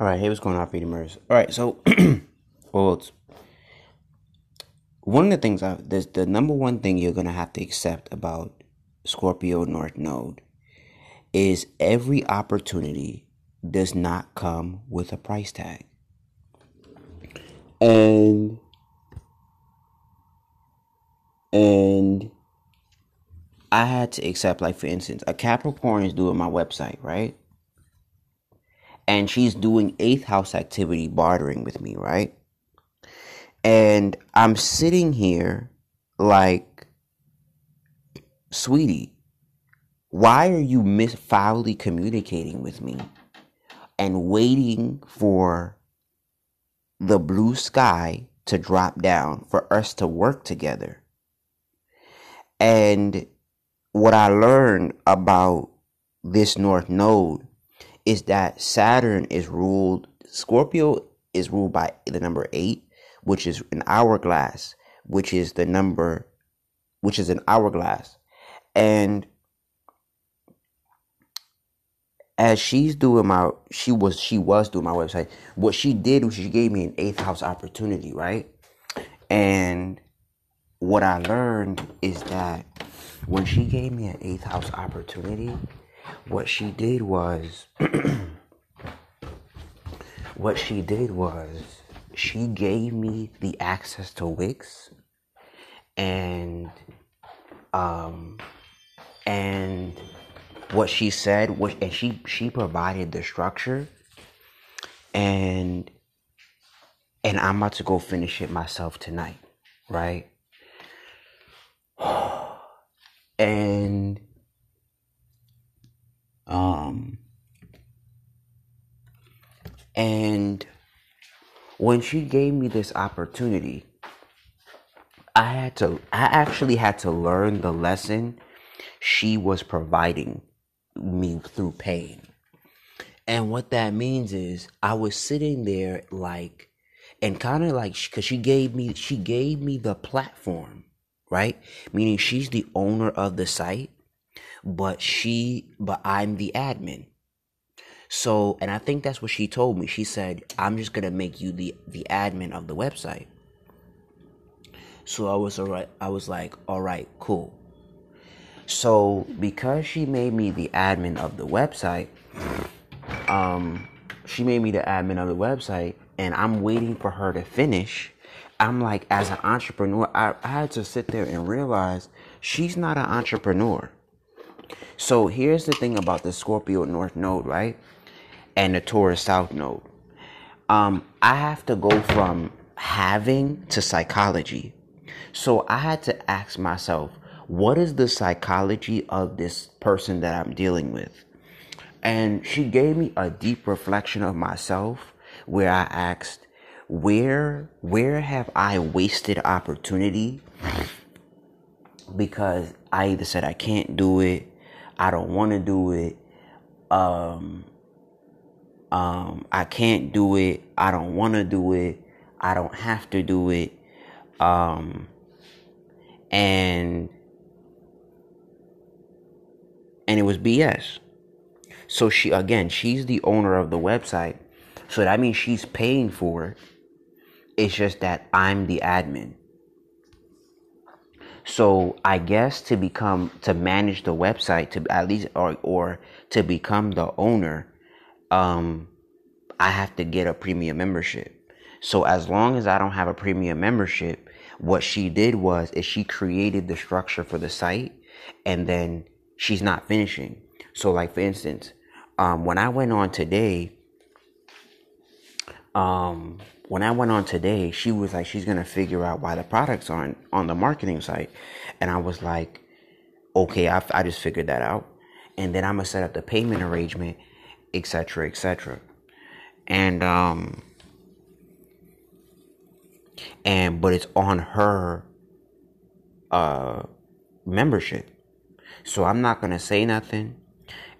All right, hey, what's going on, Freedom Murders? All right, so, well, one of the things the number one thing you're gonna have to accept about Scorpio North Node is every opportunity does not come with a price tag, and and I had to accept, like, for instance, a Capricorn is doing my website, right? And she's doing eighth house activity bartering with me, right? And I'm sitting here like, sweetie, why are you foully communicating with me and waiting for the blue sky to drop down for us to work together? And what I learned about this North Node is that Scorpio is ruled by the number 8, which is an hourglass, which is an hourglass. And as she was doing my website, what she did was she gave me an eighth house opportunity, right? And what I learned is that when she gave me an eighth house opportunity, what she did was she gave me the access to Wix, and and what she said was, and she provided the structure, and I'm about to go finish it myself tonight, right? And and when she gave me this opportunity, I actually had to learn the lesson she was providing me through pain. And what that means is I was sitting there like, and kind of like, because she gave me the platform, right? Meaning she's the owner of the site, but I'm the admin. So, and I think that's what she told me. She said, I'm just gonna make you the admin of the website. So I was like, all right, cool. So because she made me the admin of the website, and I'm waiting for her to finish. I'm like, as an entrepreneur, I had to sit there and realize she's not an entrepreneur. So here's the thing about the Scorpio North Node, right? And the Taurus South Node. I have to go from having to psychology. So I had to ask myself, what is the psychology of this person that I'm dealing with? And she gave me a deep reflection of myself, where I asked, where have I wasted opportunity because I either said I can't do it, I don't want to do it, I can't do it, I don't want to do it, I don't have to do it, and it was BS. So she's the owner of the website, so that means she's paying for it. It's just that I'm the admin. So I guess to manage the website, to at least, or to become the owner, I have to get a premium membership. So as long as I don't have a premium membership, what she did is she created the structure for the site, and then she's not finishing. So, like, for instance, when I went on today, she was like, she's gonna figure out why the products aren't on the marketing site, and I was like, okay, I just figured that out, and then I'm gonna set up the payment arrangement, etc., etc. But it's on her membership, so I'm not gonna say nothing,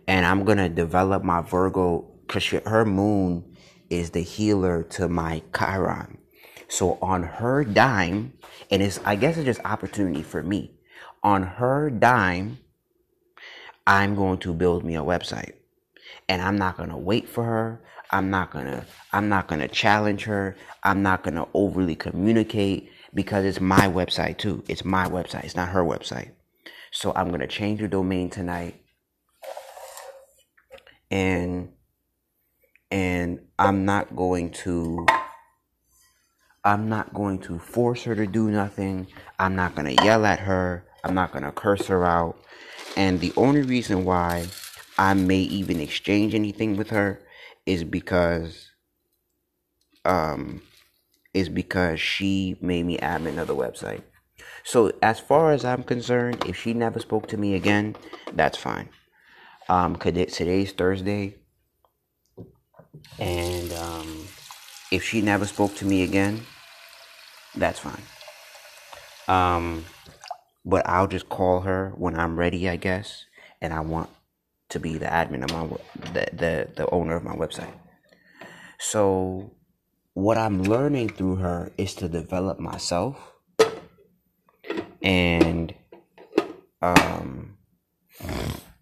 and I'm gonna develop my Virgo, because her moon is the healer to my Chiron. So on her dime, and I guess it's just opportunity for me. On her dime, I'm going to build me a website, and I'm not gonna wait for her. I'm not gonna challenge her. I'm not gonna overly communicate because it's my website too. It's my website. It's not her website. So I'm gonna change the domain tonight, and I'm not going to force her to do nothing. I'm not going to yell at her. I'm not going to curse her out. And the only reason why I may even exchange anything with her is because she made me admin of the website. So as far as I'm concerned, if she never spoke to me again, that's fine. Today's Thursday, and if she never spoke to me again, that's fine. But I'll just call her when I'm ready, I guess, and I want to be the admin of the owner of my website. So what I'm learning through her is to develop myself, and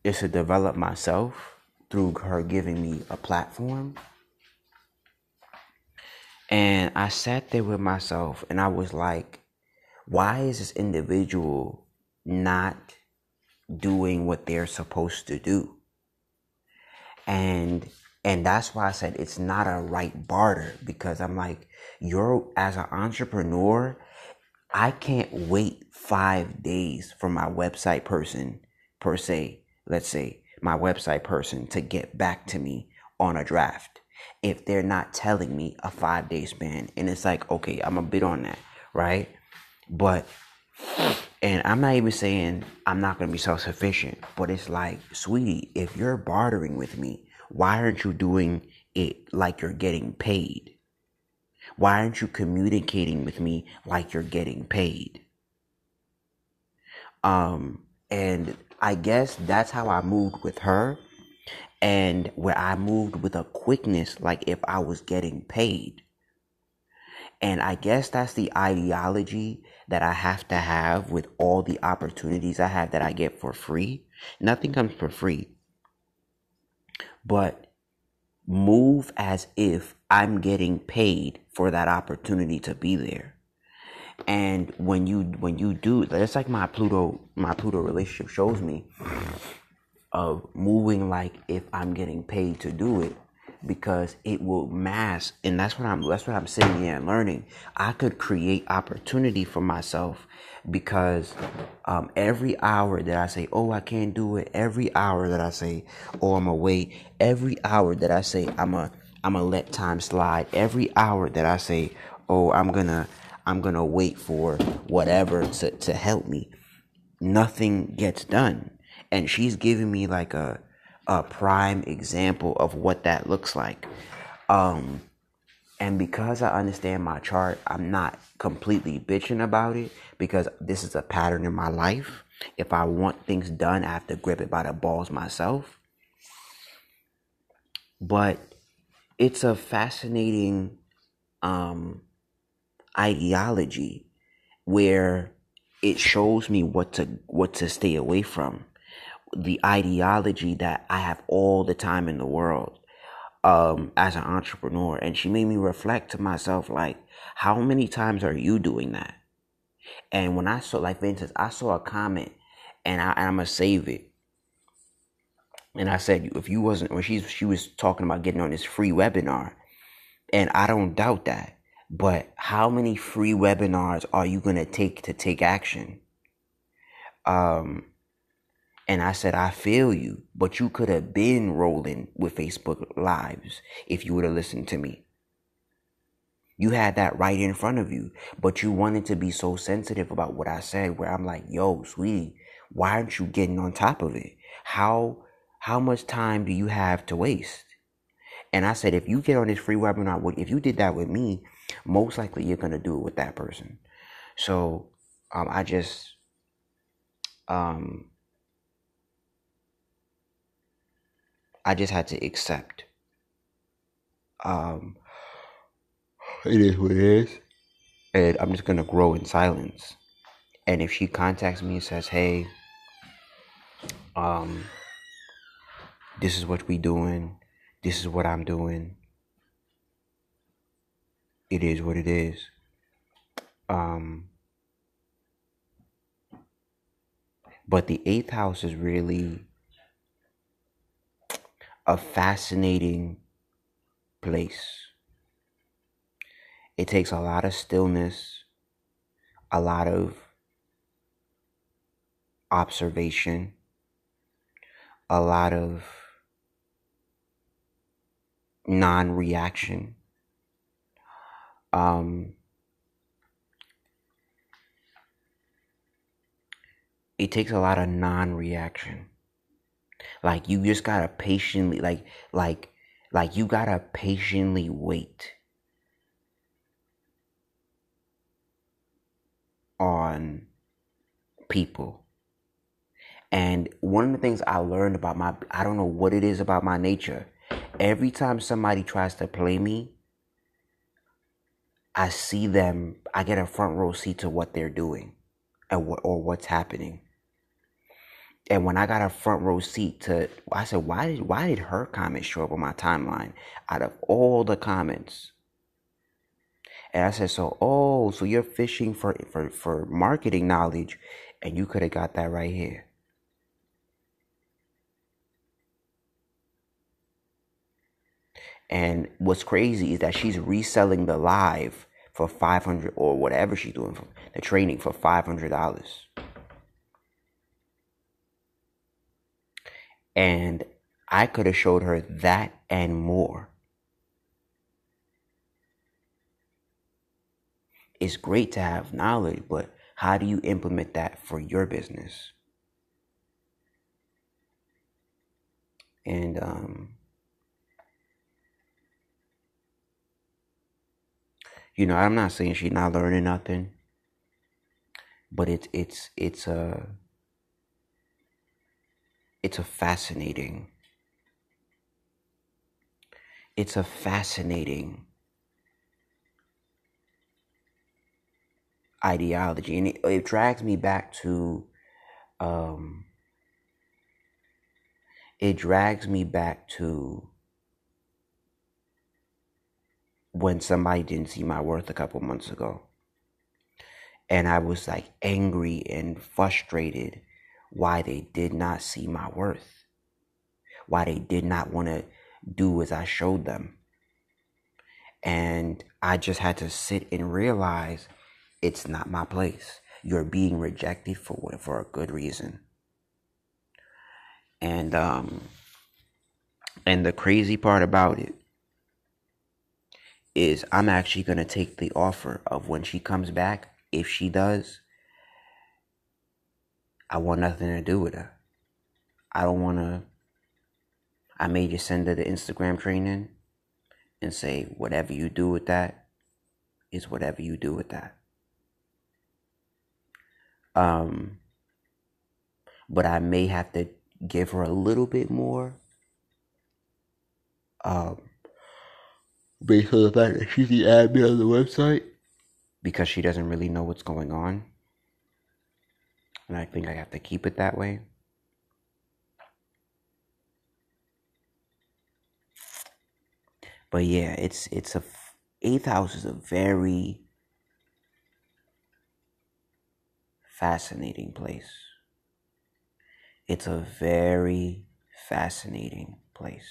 is to develop myself through her giving me a platform. And I sat there with myself and I was like, why is this individual not doing what they're supposed to do? And that's why I said it's not a right barter, because I'm like, as an entrepreneur, I can't wait 5 days for my website person, per se, let's say my website person, to get back to me on a draft if they're not telling me a 5-day span. And it's like, okay, I'm a bit on that, right? But, and I'm not even saying I'm not going to be self-sufficient, but it's like, sweetie, if you're bartering with me, why aren't you doing it like you're getting paid? Why aren't you communicating with me like you're getting paid? And I guess that's how I moved with her, and where I moved with a quickness, like if I was getting paid. And I guess that's the ideology that I have to have with all the opportunities I have that I get for free. Nothing comes for free. But move as if I'm getting paid for that opportunity to be there. And when you do, that's like my Pluto relationship shows me, of moving like if I'm getting paid to do it, because it will mask. And that's what I'm sitting here and learning. I could create opportunity for myself, because every hour that I say, oh, I can't do it, every hour that I say, oh, I'm gonna wait, every hour that I say I'm gonna let time slide, every hour that I say, oh, I'm gonna wait for whatever to help me, nothing gets done. And she's giving me like a prime example of what that looks like. And because I understand my chart, I'm not completely bitching about it, because this is a pattern in my life. If I want things done, I have to grip it by the balls myself. But it's a fascinating ideology where it shows me what to stay away from. The ideology that I have all the time in the world, as an entrepreneur. And she made me reflect to myself, like, how many times are you doing that? And when I saw, like, for instance, I saw a comment, and I'm gonna save it. And I said, if you wasn't, when she was talking about getting on this free webinar, and I don't doubt that, but how many free webinars are you gonna take action? And I said, I feel you, but you could have been rolling with Facebook Lives if you would have listened to me. You had that right in front of you, but you wanted to be so sensitive about what I said, where I'm like, yo, sweetie, why aren't you getting on top of it? How much time do you have to waste? And I said, if you get on this free webinar, if you did that with me, most likely you're going to do it with that person. So I just had to accept. It is what it is. And I'm just going to grow in silence. And if she contacts me and says, hey, this is what we doing, this is what I'm doing, it is what it is. Um, but the eighth house is really a fascinating place. It takes a lot of stillness, a lot of observation, a lot of non-reaction. Um, it takes a lot of non-reaction. Like you just gotta patiently, like you gotta patiently wait on people. And one of the things I learned about I don't know what it is about my nature. Every time somebody tries to play me, I see them, I get a front row seat to what they're doing and or what's happening. And when I got a front row seat to, I said, why did her comment show up on my timeline out of all the comments? And I said, so you're fishing for marketing knowledge, and you could have got that right here. And what's crazy is that she's reselling the live for 500 or whatever she's doing for the training for $500. And I could have showed her that and more. It's great to have knowledge, but how do you implement that for your business? And I'm not saying she's not learning nothing, but it's a fascinating it's a fascinating ideology, and it drags me back to um it drags me back to when somebody didn't see my worth a couple months ago, and I was like angry and frustrated why they did not see my worth, why they did not want to do as I showed them. And I just had to sit and realize it's not my place. You're being rejected for a good reason. And the crazy part about it is I'm actually gonna take the offer of when she comes back. If she does, I want nothing to do with her. I don't wanna. I may just send her the Instagram training and say whatever you do with that is whatever you do with that. Um, but I may have to give her a little bit more. Based on the fact that she's the admin on the website, because she doesn't really know what's going on, and I think I have to keep it that way. But yeah, it's a eighth house is a very fascinating place. It's a very fascinating place.